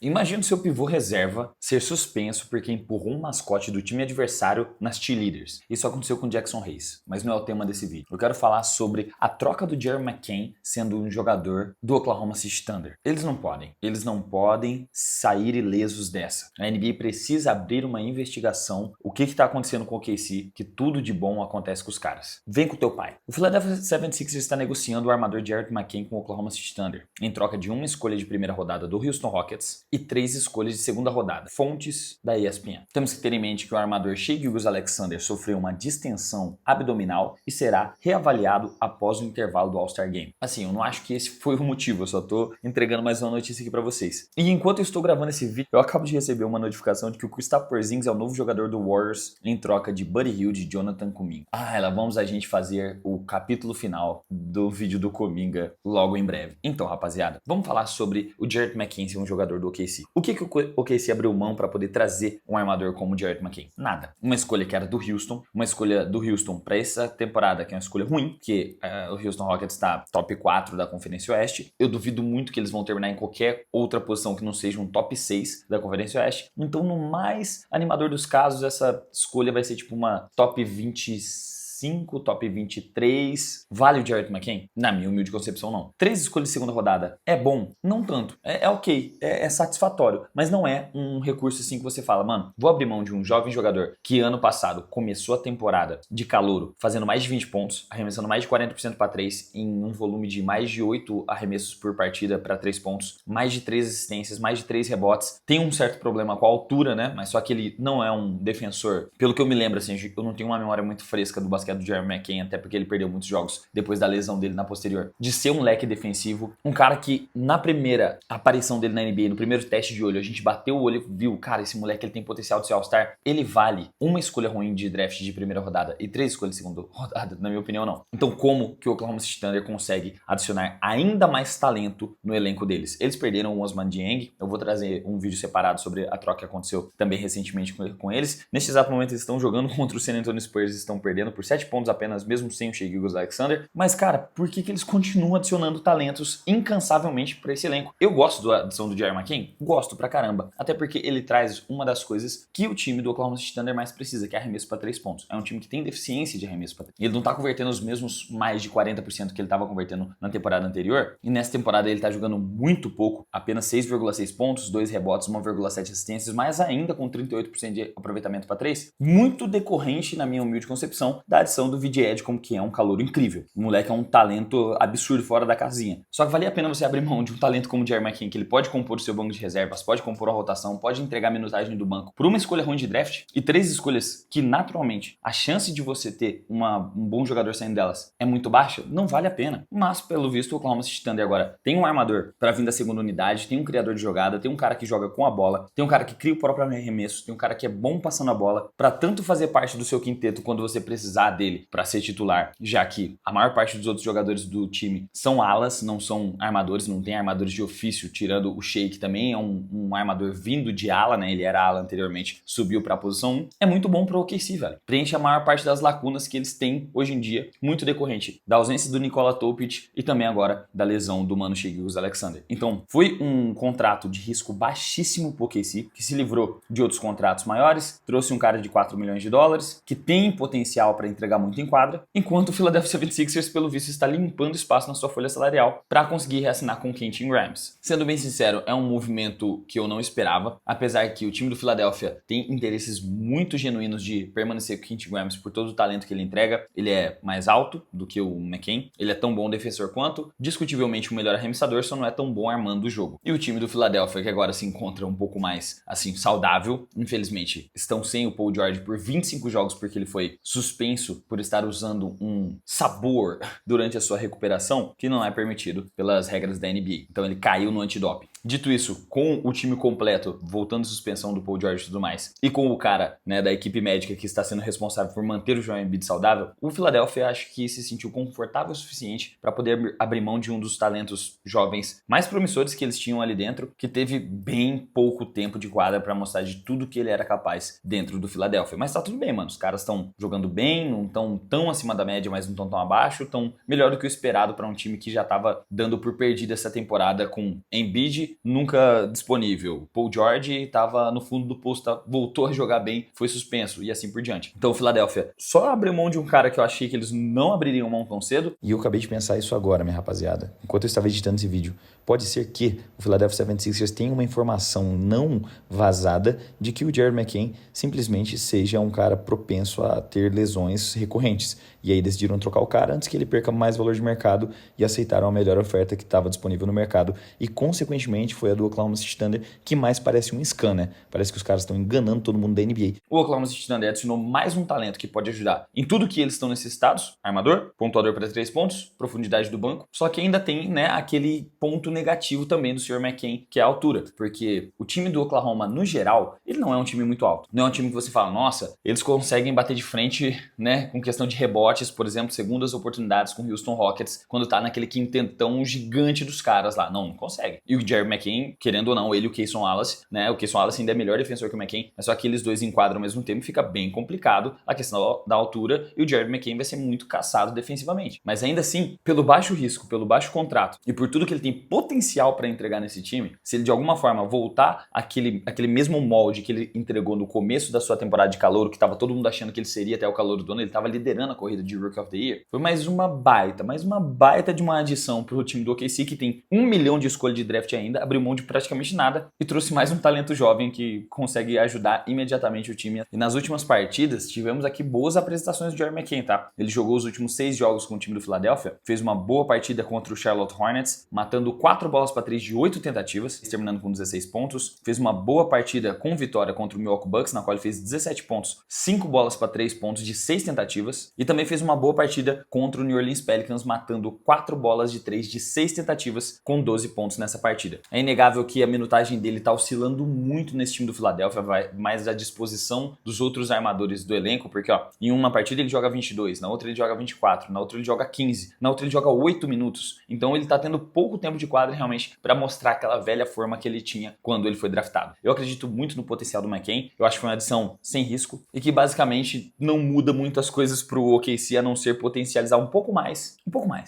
Imagina o seu pivô reserva ser suspenso porque empurrou um mascote do time adversário nas cheerleaders. Isso aconteceu com Jackson Hayes, mas não é o tema desse vídeo. Eu quero falar sobre a troca do Jerry McCain sendo um jogador do Oklahoma City Thunder. Eles não podem sair ilesos dessa. A NBA precisa abrir uma investigação. O que está acontecendo com o OKC, que tudo de bom acontece com os caras. Vem com o teu pai. O Philadelphia 76ers está negociando o armador Jared McCain com o Oklahoma City Thunder, em troca de uma escolha de primeira rodada do Houston Rockets e 3 escolhas de segunda rodada. Fontes da ESPN. Temos que ter em mente que o armador Shai Gilgeous-Alexander sofreu uma distensão abdominal e será reavaliado após o intervalo do All-Star Game. Assim, eu não acho que esse foi o motivo, eu só tô entregando mais uma notícia aqui pra vocês. E enquanto eu estou gravando esse vídeo, eu acabo de receber uma notificação de que o Kristaps Porzingis é o novo jogador do Warriors em troca de Buddy Hield e Jonathan Kuminga. Lá vamos a gente fazer o capítulo final do vídeo do Kuminga logo em breve. Então, rapaziada, vamos falar sobre o Jared McCain ser um jogador do OKC. O que o OKC abriu mão para poder trazer um armador como o Jared McCain? Nada. Uma escolha que era do Houston, uma escolha do Houston para essa temporada, que é uma escolha ruim, porque o Houston Rockets está top 4 da Conferência Oeste. Eu duvido muito que eles vão terminar em qualquer outra posição que não seja um top 6 da Conferência Oeste. Então, no mais animador dos casos, essa escolha vai ser tipo uma top 25, top 23. Vale o Jared McCain? Na minha humilde concepção, não. 3 escolhas de segunda rodada é bom? Não tanto. É ok, é satisfatório, mas não é um recurso assim que você fala, mano, vou abrir mão de um jovem jogador que ano passado começou a temporada de calouro fazendo mais de 20 pontos, arremessando mais de 40% para 3 em um volume de mais de 8 arremessos por partida para 3 pontos, mais de 3 assistências, mais de 3 rebotes. Tem um certo problema com a altura, né? Mas só que ele não é um defensor. Pelo que eu me lembro, assim, eu não tenho uma memória muito fresca do basquete do Jerry McCain, até porque ele perdeu muitos jogos depois da lesão dele na posterior, de ser um leque defensivo, um cara que na primeira aparição dele na NBA, no primeiro teste de olho, a gente bateu o olho e viu, cara, esse moleque ele tem potencial de ser All-Star, ele vale uma escolha ruim de draft de primeira rodada e 3 escolhas de segunda rodada, na minha opinião não. Então como que o Oklahoma City Thunder consegue adicionar ainda mais talento no elenco deles? Eles perderam o Ousmane Dieng, eu vou trazer um vídeo separado sobre a troca que aconteceu também recentemente com eles. Neste exato momento eles estão jogando contra o San Antonio Spurs e estão perdendo por 7 pontos apenas, mesmo sem o Shai Gilgeous-Alexander. Mas, cara, por que eles continuam adicionando talentos incansavelmente para esse elenco? Eu gosto da adição do Jared McCain? Gosto pra caramba. Até porque ele traz uma das coisas que o time do Oklahoma City Thunder mais precisa, que é arremesso para 3 pontos. É um time que tem deficiência de arremesso para 3. Ele não tá convertendo os mesmos mais de 40% que ele tava convertendo na temporada anterior. E nessa temporada ele tá jogando muito pouco, apenas 6,6 pontos, 2 rebotes, 1,7 assistências, mas ainda com 38% de aproveitamento para 3. Muito decorrente, na minha humilde concepção, da adição do VJ Edge, como que é um calouro incrível. O moleque é um talento absurdo fora da casinha. Só que valia a pena você abrir mão de um talento como o Jared McCain, que ele pode compor o seu banco de reservas, pode compor a rotação, pode entregar a minutagem do banco por uma escolha ruim de draft e 3 escolhas que naturalmente a chance de você ter um bom jogador saindo delas é muito baixa, não vale a pena. Mas pelo visto o Oklahoma City Thunder agora tem um armador para vir da segunda unidade, tem um criador de jogada, tem um cara que joga com a bola, tem um cara que cria o próprio arremesso, tem um cara que é bom passando a bola para tanto fazer parte do seu quinteto quando você precisar dele para ser titular, já que a maior parte dos outros jogadores do time são alas, não são armadores, não tem armadores de ofício, tirando o Shai, que também é um armador vindo de ala, né? Ele era ala anteriormente, subiu para a posição 1. É muito bom para o OKC, velho. Preenche a maior parte das lacunas que eles têm hoje em dia, muito decorrente da ausência do Nikola Topic e também agora da lesão do mano Shai Gilgeous-Alexander. Então, foi um contrato de risco baixíssimo pro OKC, que se livrou de outros contratos maiores, trouxe um cara de 4 milhões de dólares, que tem potencial para entregar muito em quadra, enquanto o Philadelphia 76ers, pelo visto, está limpando espaço na sua folha salarial para conseguir reassinar com o Quentin Grimes. Sendo bem sincero, é um movimento que eu não esperava, apesar que o time do Philadelphia tem interesses muito genuínos de permanecer com o Quentin Grimes por todo o talento que ele entrega. Ele é mais alto do que o McCain, ele é tão bom defensor quanto, discutivelmente o melhor arremessador, só não é tão bom armando o jogo. E o time do Philadelphia, que agora se encontra um pouco mais, assim, saudável, infelizmente, estão sem o Paul George por 25 jogos porque ele foi suspenso por estar usando um sabor durante a sua recuperação, que não é permitido pelas regras da NBA. Então ele caiu no antidoping. Dito isso, com o time completo, voltando à suspensão do Paul George e tudo mais, e com o cara, né, da equipe médica que está sendo responsável por manter o Joel Embiid saudável, o Philadelphia acho que se sentiu confortável o suficiente para poder abrir mão de um dos talentos jovens mais promissores que eles tinham ali dentro, que teve bem pouco tempo de quadra para mostrar de tudo que ele era capaz dentro do Philadelphia. Mas tá tudo bem, mano. Os caras estão jogando bem, não estão tão acima da média, mas não estão tão abaixo, estão melhor do que o esperado para um time que já estava dando por perdido essa temporada com Embiid, Reed nunca disponível. Paul George estava no fundo do posto, voltou a jogar bem, foi suspenso e assim por diante. Então o Philadelphia só abriu mão de um cara que eu achei que eles não abririam mão tão cedo. E eu acabei de pensar isso agora, minha rapaziada. Enquanto eu estava editando esse vídeo, pode ser que o Philadelphia 76ers tenha uma informação não vazada de que o Jared McCain simplesmente seja um cara propenso a ter lesões recorrentes. E aí decidiram trocar o cara antes que ele perca mais valor de mercado e aceitaram a melhor oferta que estava disponível no mercado. E, consequentemente, foi a do Oklahoma City Thunder que mais parece um scam, né? Parece que os caras estão enganando todo mundo da NBA. O Oklahoma City Thunder adicionou mais um talento que pode ajudar em tudo que eles estão necessitados. Armador, pontuador para 3 pontos, profundidade do banco. Só que ainda tem, né, aquele ponto negativo também do Sr. McCain, que é a altura. Porque o time do Oklahoma, no geral, ele não é um time muito alto. Não é um time que você fala, nossa, eles conseguem bater de frente, né, com questão de rebotes, por exemplo, segundas oportunidades com o Houston Rockets, quando tá naquele quintentão gigante dos caras lá. Não consegue. E o Jared McCain, querendo ou não, ele e o Cason Wallace, né, o Cason Wallace ainda é melhor defensor que o McCain, mas só que eles dois enquadram ao mesmo tempo e fica bem complicado a questão da altura e o Jared McCain vai ser muito caçado defensivamente. Mas ainda assim, pelo baixo risco, pelo baixo contrato e por tudo que ele tem potencial para entregar nesse time, se ele de alguma forma voltar aquele mesmo molde que ele entregou no começo da sua temporada de calouro, que tava todo mundo achando que ele seria até o calouro do ano, ele tava liderando a corrida de Rookie of the Year, foi mais uma baita de uma adição pro time do OKC, que tem 1 milhão de escolha de draft ainda, abriu mão de praticamente nada e trouxe mais um talento jovem que consegue ajudar imediatamente o time. E nas últimas partidas, tivemos aqui boas apresentações do Jared McCain, tá? Ele jogou os últimos 6 jogos com o time do Philadelphia, fez uma boa partida contra o Charlotte Hornets, matando 4 bolas para 3 de 8 tentativas, terminando com 16 pontos. Fez uma boa partida com vitória contra o Milwaukee Bucks, na qual ele fez 17 pontos, 5 bolas para 3 pontos de 6 tentativas. E também fez uma boa partida contra o New Orleans Pelicans, matando 4 bolas de 3 de 6 tentativas, com 12 pontos nessa partida. É inegável que a minutagem dele tá oscilando muito nesse time do Philadelphia, vai mais à disposição dos outros armadores do elenco, porque ó, em uma partida ele joga 22, na outra ele joga 24, na outra ele joga 15, na outra ele joga 8 minutos. Então ele tá tendo pouco tempo de quadra realmente para mostrar aquela velha forma que ele tinha quando ele foi draftado. Eu acredito muito no potencial do McCain, eu acho que foi uma adição sem risco e que basicamente não muda muito as coisas pro OKC, a não ser potencializar um pouco mais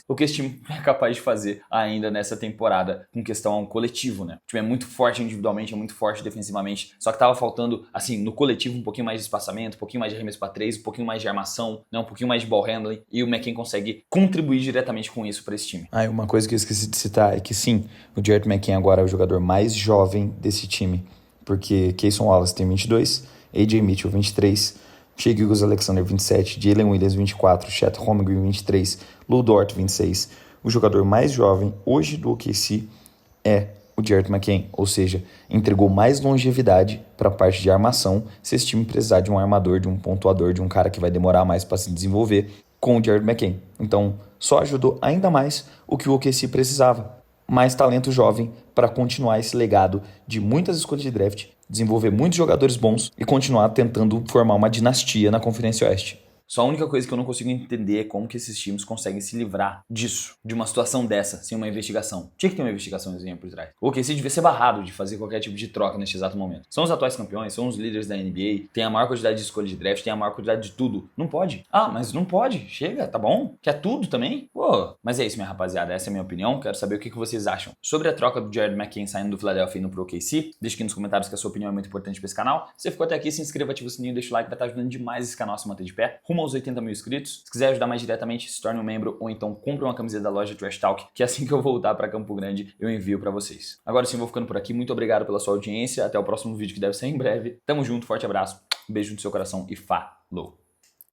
o que esse time é capaz de fazer ainda nessa temporada com questão coletivo, né? O time é muito forte individualmente, é muito forte defensivamente, só que tava faltando, assim, no coletivo um pouquinho mais de espaçamento, um pouquinho mais de arremesso para 3, um pouquinho mais de armação, né? Um pouquinho mais de ball handling, e o McCain consegue contribuir diretamente com isso para esse time. Ah, e uma coisa que eu esqueci de citar é que sim, o Jared McCain agora é o jogador mais jovem desse time, porque Cason Wallace tem 22, AJ Mitchell 23, Shai Gilgeous-Alexander 27, Jalen Williams 24, Chet Holmgren 23, Lu Dort 26. O jogador mais jovem hoje do OKC é o Jared McCain, ou seja, entregou mais longevidade para a parte de armação se esse time precisar de um armador, de um pontuador, de um cara que vai demorar mais para se desenvolver com o Jared McCain. Então, só ajudou ainda mais o que o OKC precisava. Mais talento jovem para continuar esse legado de muitas escolhas de draft, desenvolver muitos jogadores bons e continuar tentando formar uma dinastia na Conferência Oeste. Só a única coisa que eu não consigo entender é como que esses times conseguem se livrar disso, de uma situação dessa, sem uma investigação. Tinha que ter uma investigaçãozinha por trás. O OKC devia ser barrado de fazer qualquer tipo de troca neste exato momento. São os atuais campeões, são os líderes da NBA, tem a maior quantidade de escolha de draft, tem a maior quantidade de tudo. Não pode. Ah, mas não pode. Chega, tá bom? Quer tudo também? Pô. Mas é isso, minha rapaziada. Essa é a minha opinião. Quero saber o que vocês acham sobre a troca do Jared McCain saindo do Philadelphia e indo pro OKC. Deixa aqui nos comentários que a sua opinião é muito importante pra esse canal. Se você ficou até aqui, se inscreva, ativa o sininho, deixa o like, vai estar ajudando demais esse canal a se manter de pé. Rumo aos 80 mil inscritos. Se quiser ajudar mais diretamente, se torne um membro ou então compre uma camiseta da loja Trash Talk, que assim que eu voltar para Campo Grande, eu envio para vocês. Agora sim, vou ficando por aqui. Muito obrigado pela sua audiência. Até o próximo vídeo que deve ser em breve. Tamo junto, forte abraço, beijo no seu coração e falou!